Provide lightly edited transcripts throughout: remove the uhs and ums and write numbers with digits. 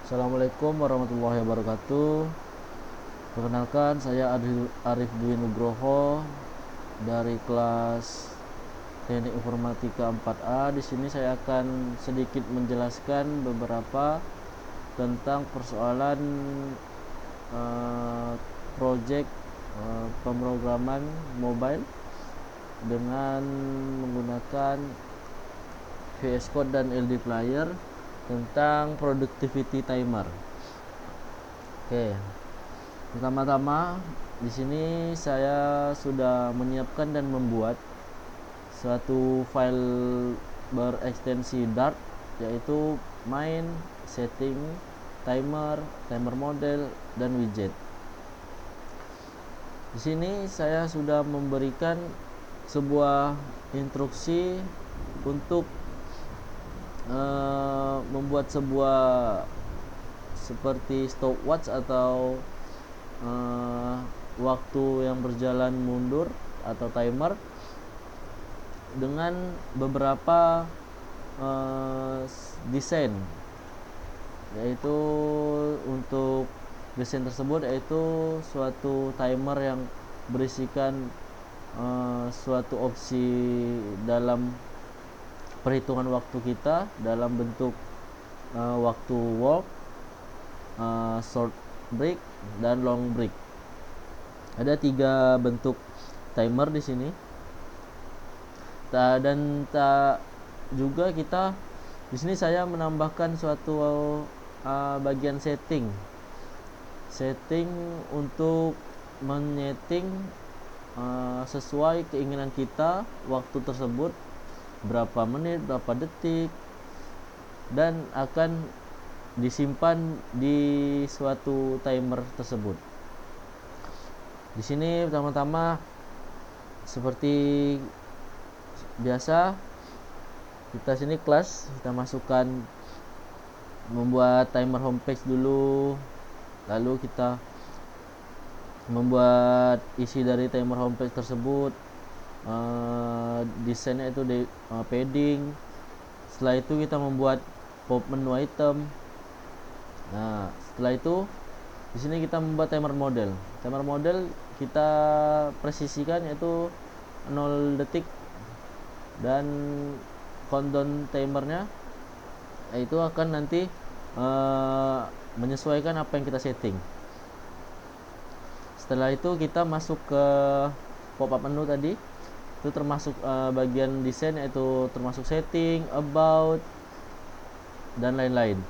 Assalamualaikum warahmatullahi wabarakatuh. Perkenalkan, saya Arif Dwi Nugroho dari kelas Teknik Informatika 4A. Di sini saya akan sedikit menjelaskan beberapa tentang persoalan project pemrograman mobile dengan menggunakan VS Code dan LD Player tentang productivity timer. Oke. Pertama-tama di sini saya sudah menyiapkan dan membuat suatu file berekstensi Dart, yaitu main, setting, timer, timer model, dan widget. Di sini saya sudah memberikan sebuah instruksi untuk membuat sebuah seperti stopwatch atau waktu yang berjalan mundur atau timer dengan beberapa desain, yaitu untuk desain tersebut yaitu suatu timer yang berisikan suatu opsi dalam perhitungan waktu kita dalam bentuk waktu walk, short break, dan long break. Ada 3 bentuk timer di sini. Dan juga kita di sini saya menambahkan suatu bagian setting untuk menyeting sesuai keinginan kita waktu tersebut, berapa menit, berapa detik, dan akan disimpan di suatu timer tersebut. Di sini pertama-tama seperti biasa, kita sini kelas, kita masukkan membuat timer homepage dulu, lalu kita membuat isi dari timer homepage tersebut, desainnya itu padding. Setelah itu kita membuat pop menu item. Nah, setelah itu di sini kita membuat timer model. Timer model kita presisikan yaitu 0 detik, dan countdown timernya itu akan nanti menyesuaikan apa yang kita setting. Setelah itu kita masuk ke pop up menu tadi, itu termasuk bagian desain, yaitu termasuk setting, about, dan lain-lain.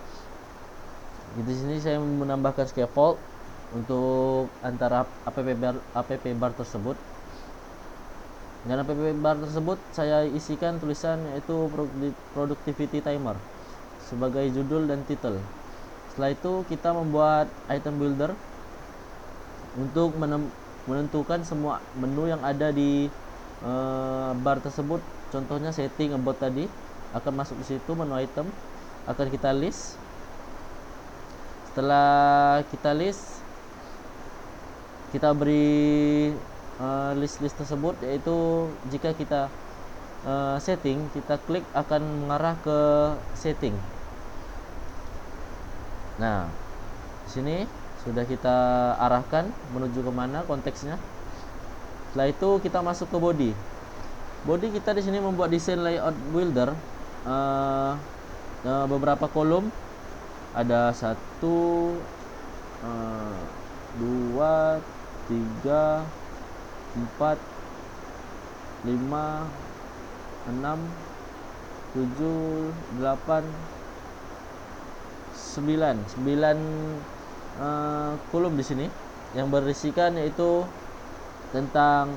Di sini saya menambahkan scaffold untuk antara app bar tersebut. Dan app bar tersebut saya isikan tulisan yaitu productivity timer sebagai judul dan title. Setelah itu kita membuat item builder untuk menentukan semua menu yang ada di bar tersebut. Contohnya setting, about tadi akan masuk di situ, menu item akan kita list. Setelah kita list, kita beri list tersebut, yaitu jika kita setting, kita klik akan mengarah ke setting. Nah, di sini sudah kita arahkan menuju kemana konteksnya. Setelah itu kita masuk ke body. Body kita di sini membuat desain layout builder, beberapa kolom. Ada 1, 2, 3, 4, 5, 6, 7, 8, 9 kolom di sini yang berisikan yaitu tentang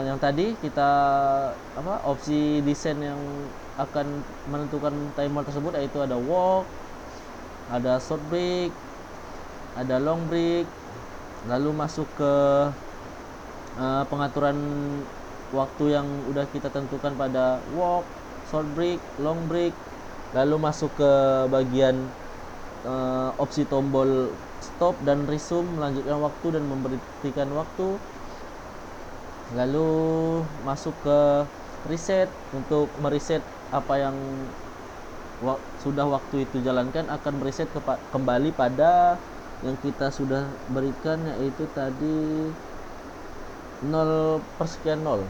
yang tadi kita opsi desain yang akan menentukan timer tersebut, yaitu ada walk, ada short break, ada long break. Lalu masuk ke pengaturan waktu yang udah kita tentukan pada walk, short break, long break. Lalu masuk ke bagian opsi tombol stop dan resume, melanjutkan waktu dan memberhentikan waktu. Lalu masuk ke reset untuk mereset apa yang sudah waktu itu jalankan akan mereset kembali pada yang kita sudah berikan, yaitu tadi 0/0.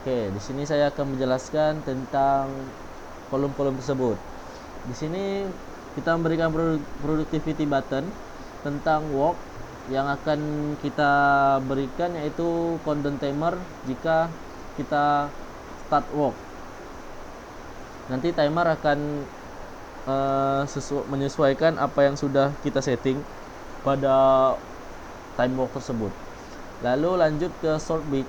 Oke, di sini saya akan menjelaskan tentang kolom-kolom tersebut. Di sini kita memberikan productivity button tentang work yang akan kita berikan, yaitu countdown timer jika kita start work. Nanti timer akan menyesuaikan apa yang sudah kita setting pada time work tersebut. Lalu lanjut ke short break.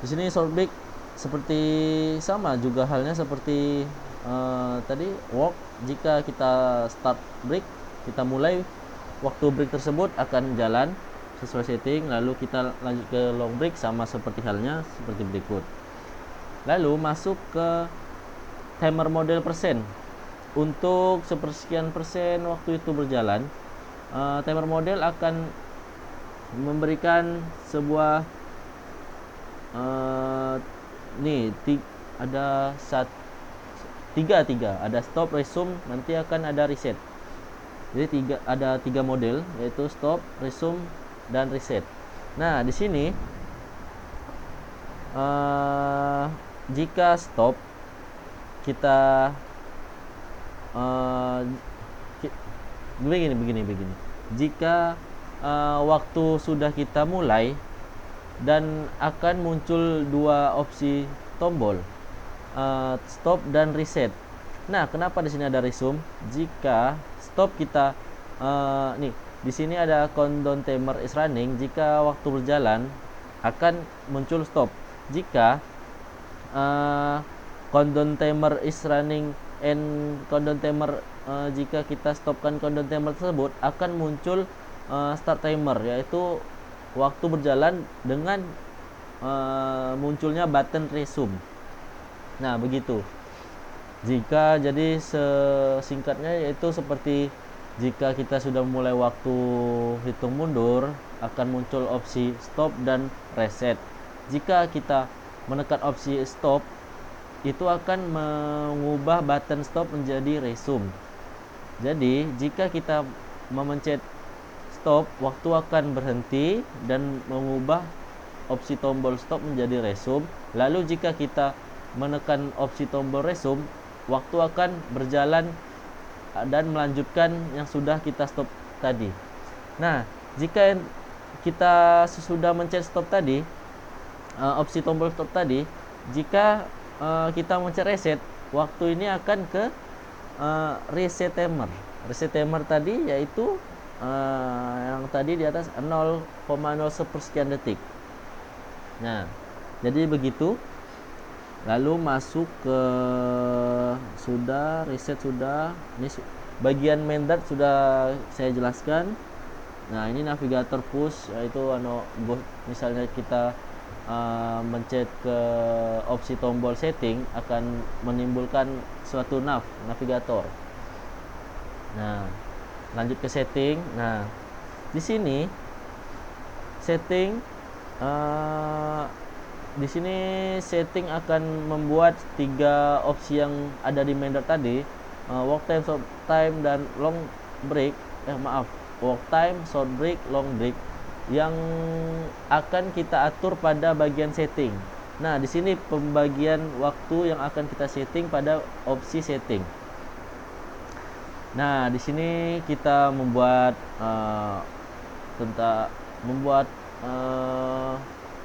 Di sini short break seperti sama juga halnya seperti tadi work. Jika kita start break, kita mulai, waktu break tersebut akan jalan sesuai setting. Lalu kita lanjut ke long break, sama seperti halnya seperti berikut. Lalu masuk ke timer model persen. Untuk sepersekian persen waktu itu berjalan, timer model akan memberikan sebuah ada tiga, ada stop, resume, nanti akan ada reset. Jadi ada tiga model, yaitu stop, resume, dan reset. Nah, di sini jika stop, kita begini. Jika waktu sudah kita mulai dan akan muncul dua opsi tombol, stop dan reset. Nah, kenapa di sini ada resume? Jika stop kita di sini ada countdown timer is running. Jika waktu berjalan akan muncul stop. Jika countdown timer is running and countdown timer, jika kita stopkan countdown timer tersebut, akan muncul start timer, yaitu waktu berjalan dengan munculnya button resume. Nah, begitu. Jadi sesingkatnya yaitu seperti jika kita sudah mulai waktu hitung mundur, akan muncul opsi stop dan reset. Jika kita menekan opsi stop, itu akan mengubah button stop menjadi resume. Jadi jika kita memencet stop, waktu akan berhenti dan mengubah opsi tombol stop menjadi resume. Lalu jika kita menekan opsi tombol resume, waktu akan berjalan dan melanjutkan yang sudah kita stop tadi. Nah, jika kita sudah mencet stop tadi, opsi tombol stop tadi, jika kita mencet reset, waktu ini akan ke reset timer. Reset timer tadi yaitu yang tadi di atas 0,0 sepersekian detik. Nah, jadi begitu. Lalu masuk ke reset sudah. Ini bagian main dart sudah saya jelaskan. Nah, ini navigator push, yaitu misalnya kita mencet ke opsi tombol setting, akan menimbulkan suatu navigator. Nah, lanjut ke setting. Nah, di sini setting setting akan membuat tiga opsi yang ada di main dart tadi, work time, short time, dan long break. Work time, short break, long break, yang akan kita atur pada bagian setting. Nah, di sini pembagian waktu yang akan kita setting pada opsi setting. Nah, di sini kita membuat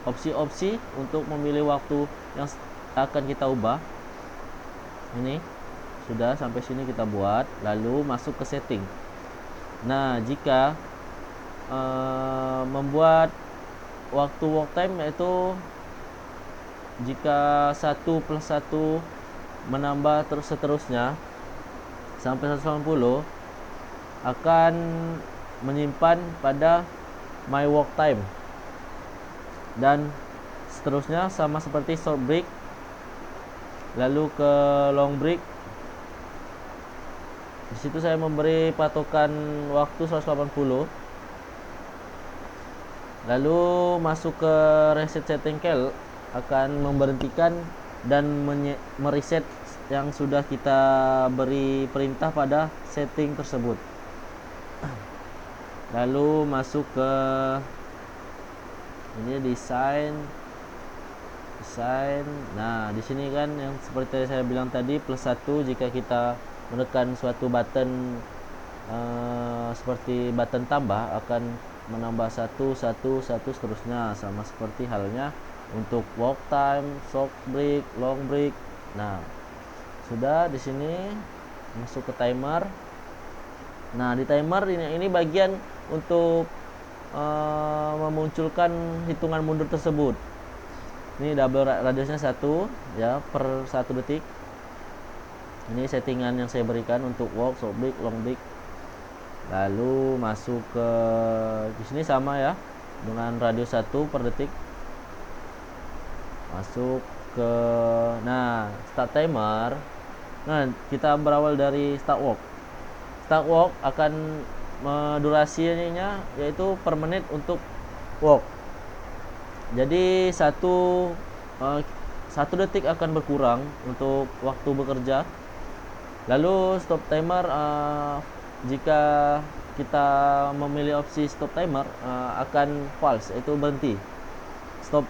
opsi-opsi untuk memilih waktu yang akan kita ubah. Ini sudah sampai sini kita buat, lalu masuk ke setting. Nah, jika membuat waktu work time, yaitu jika 1+1 menambah terus seterusnya sampai 180, akan menyimpan pada my work time, dan seterusnya sama seperti short break, lalu ke long break. Di situ saya memberi patokan waktu 180. Lalu masuk ke reset setting cell, akan memberhentikan dan mereset yang sudah kita beri perintah pada setting tersebut. Lalu masuk ke ini desain. Nah, di sini kan yang seperti saya bilang tadi, +1 jika kita menekan suatu button seperti button tambah akan menambah 1 seterusnya, sama seperti halnya untuk walk time, short break, long break. Nah, sudah di sini masuk ke timer. Nah, di timer ini bagian untuk memunculkan hitungan mundur tersebut. Ini double radiusnya 1 ya per 1 detik. Ini settingan yang saya berikan untuk walk, short break, long break. Lalu masuk ke di sini sama ya dengan radius 1 per detik. Masuk ke start timer. Nah, kita berawal dari start walk. Start walk akan durasinya yaitu per menit untuk walk. Jadi satu detik akan berkurang untuk waktu bekerja. Lalu stop timer, jika kita memilih opsi stop timer akan false, yaitu berhenti, stop.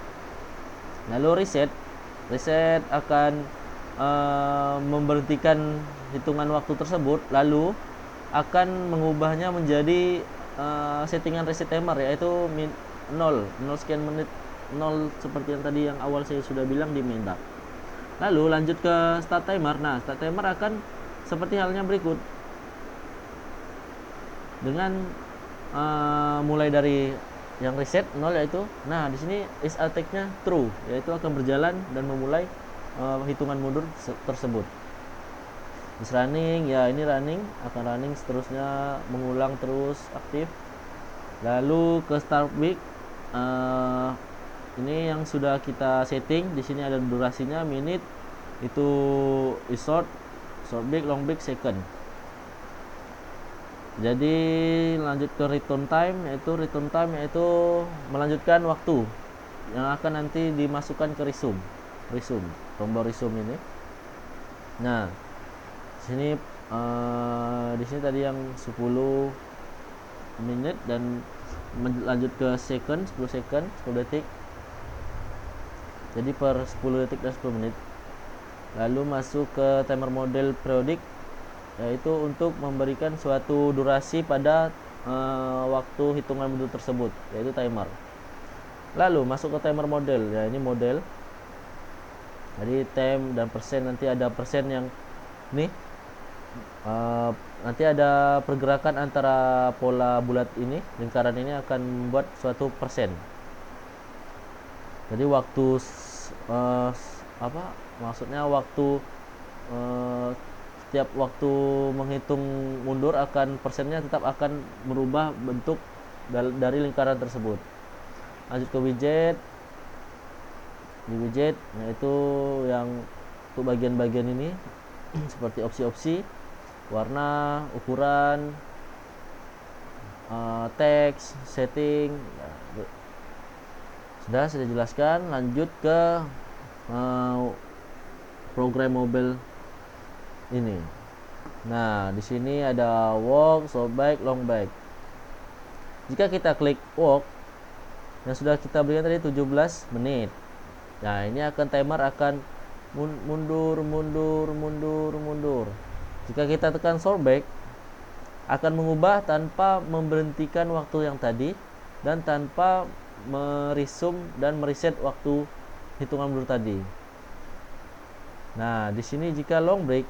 Lalu reset akan memberhentikan hitungan waktu tersebut, lalu akan mengubahnya menjadi settingan reset timer, yaitu 0 sekian menit, 0 seperti yang tadi yang awal saya sudah bilang di main tab. Lalu lanjut ke start timer. Nah, start timer akan seperti halnya berikut, dengan mulai dari yang reset 0 yaitu, nah di sini is attack-nya true, yaitu akan berjalan dan memulai hitungan mundur tersebut. Is running, ya ini akan running seterusnya, mengulang terus aktif. Lalu ke start break. Ini yang sudah kita setting. Di sini ada durasinya menit, itu is short break, long break, second. Jadi lanjut ke return time, yaitu melanjutkan waktu yang akan nanti dimasukkan ke resume, tombol resume ini. Nah, di sini tadi yang 10 menit dan lanjut ke second, 10 detik. Jadi per 10 detik dan 10 menit. Lalu masuk ke timer model periodik, yaitu untuk memberikan suatu durasi pada waktu hitungan mundur tersebut, yaitu timer. Lalu masuk ke timer model, ya ini model. Jadi time dan persen, nanti ada persen yang nih, nanti ada pergerakan antara pola bulat ini, lingkaran ini akan membuat suatu persen. Jadi waktu maksudnya waktu setiap waktu menghitung mundur akan persennya tetap akan merubah bentuk dari lingkaran tersebut. Lanjut ke widget. Di widget, yaitu yang untuk bagian-bagian ini seperti opsi-opsi, warna, ukuran, teks, setting. Sudah saya jelaskan. Lanjut ke program mobile ini. Nah, di sini ada walk, short break, long break. Jika kita klik walk, yang sudah kita berikan tadi 17 menit. Nah, ini akan timer akan mundur. Jika kita tekan short break, akan mengubah tanpa memberhentikan waktu yang tadi dan tanpa meresume dan mereset waktu hitungan mundur tadi. Nah, di sini jika long break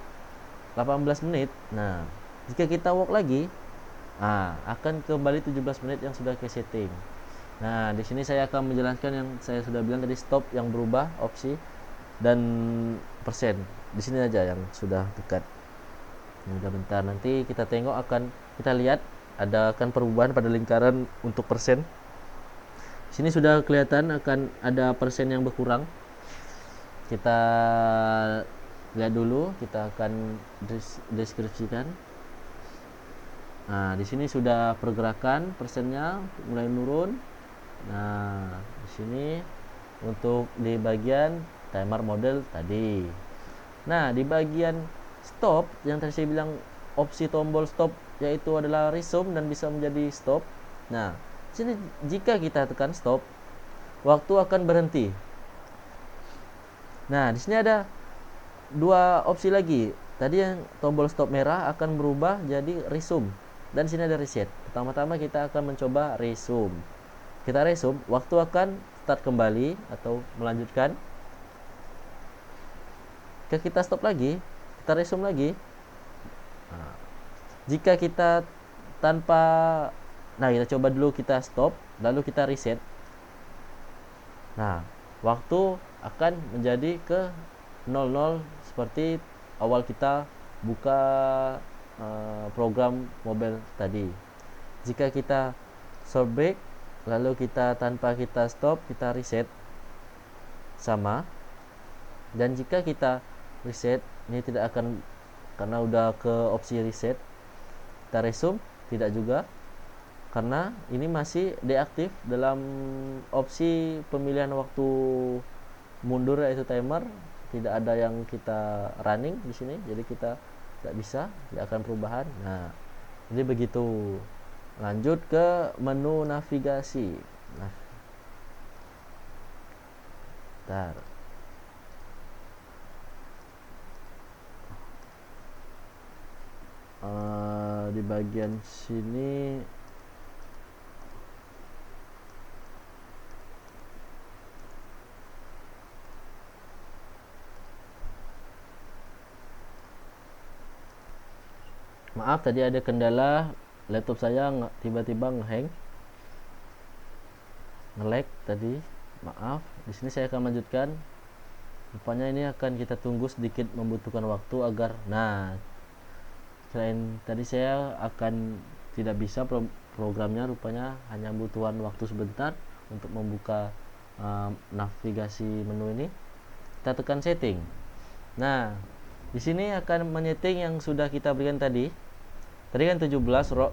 18 menit. Nah, jika kita walk lagi, akan kembali 17 menit yang sudah ke setting. Nah, di sini saya akan menjelaskan yang saya sudah bilang tadi, stop yang berubah opsi dan persen. Di sini aja yang sudah dekat. Nah, bentar, nanti kita tengok, kita lihat akan perubahan pada lingkaran untuk persen. Di sini sudah kelihatan akan ada persen yang berkurang. Kita lihat dulu, kita akan deskripsikan. Nah, di sini sudah pergerakan persennya mulai menurun. Nah, di sini untuk di bagian timer model tadi. Nah, di bagian stop yang tadi saya bilang opsi tombol stop yaitu adalah resume dan bisa menjadi stop. Nah, sini jika kita tekan stop, waktu akan berhenti. Nah, di sini ada dua opsi lagi. Tadi yang tombol stop merah akan berubah jadi resume. Dan di sini ada reset. Pertama-tama kita akan mencoba resume. Kita resume, waktu akan start kembali atau melanjutkan. Jika kita stop lagi, kita resume lagi. Nah, jika kita tanpa, nah kita coba dulu kita stop, lalu kita reset. Nah, waktu akan menjadi ke 00 seperti awal kita buka program mobile tadi. Jika kita short break, lalu kita tanpa kita stop, kita reset sama. Dan jika kita reset, ini tidak akan, karena udah ke opsi reset. Kita resume, tidak juga, karena ini masih deaktif dalam opsi pemilihan waktu mundur yaitu timer. Tidak ada yang kita running di sini, jadi kita tidak bisa, tidak akan perubahan. Nah, jadi begitu. Lanjut ke menu navigasi. Nah, bentar. Di bagian sini maaf, tadi ada kendala, laptop saya tiba-tiba ngehang, nge-lag tadi. Maaf, di sini saya akan lanjutkan. Rupanya ini akan kita tunggu sedikit, membutuhkan waktu agar, nah, selain tadi saya akan tidak bisa programnya, rupanya hanya butuhan waktu sebentar untuk membuka navigasi menu ini. Kita tekan setting. Nah, di sini akan menyeting yang sudah kita berikan tadi. Tadi kan 17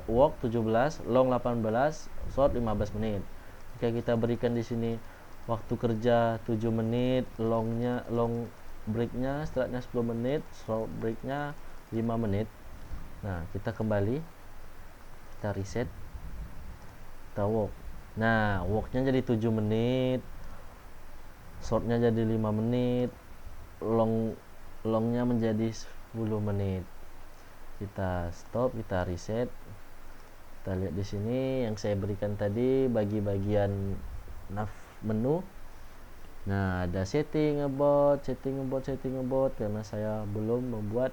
walk 17, long 18, short 15 menit. Jika kita berikan di sini waktu kerja 7 menit, long breaknya setelahnya 10 menit, short breaknya 5 menit. Nah, kita kembali, kita reset, kita walk. Nah, walknya jadi 7 menit, shortnya jadi 5 menit, longnya menjadi 10 menit. Kita stop, kita reset. Kita lihat di sini yang saya berikan tadi bagi bagian menu. Nah, ada setting about, karena saya belum membuat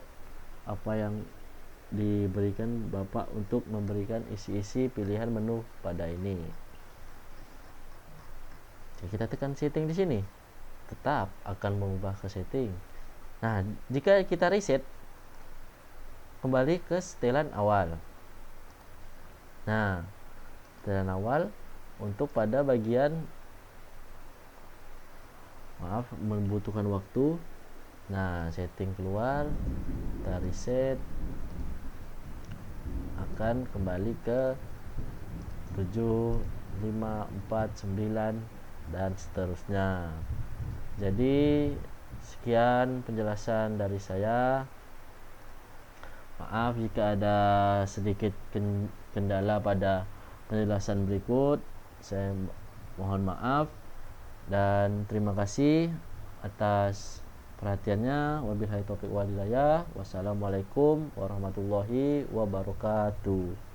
apa yang diberikan Bapak untuk memberikan isi-isi pilihan menu pada ini. Jadi kita tekan setting di sini, tetap akan mengubah ke setting. Nah, jika kita reset, kembali ke setelan awal. Nah, setelan awal untuk pada bagian, maaf, membutuhkan waktu. Nah, setting keluar, kita reset, akan kembali ke 7, 5, 4, 9 dan seterusnya. Jadi sekian penjelasan dari saya. Maaf jika ada sedikit kendala pada penjelasan berikut. Saya mohon maaf dan terima kasih atas perhatiannya. Wabillahi taufiq wal hidayah. Wassalamualaikum warahmatullahi wabarakatuh.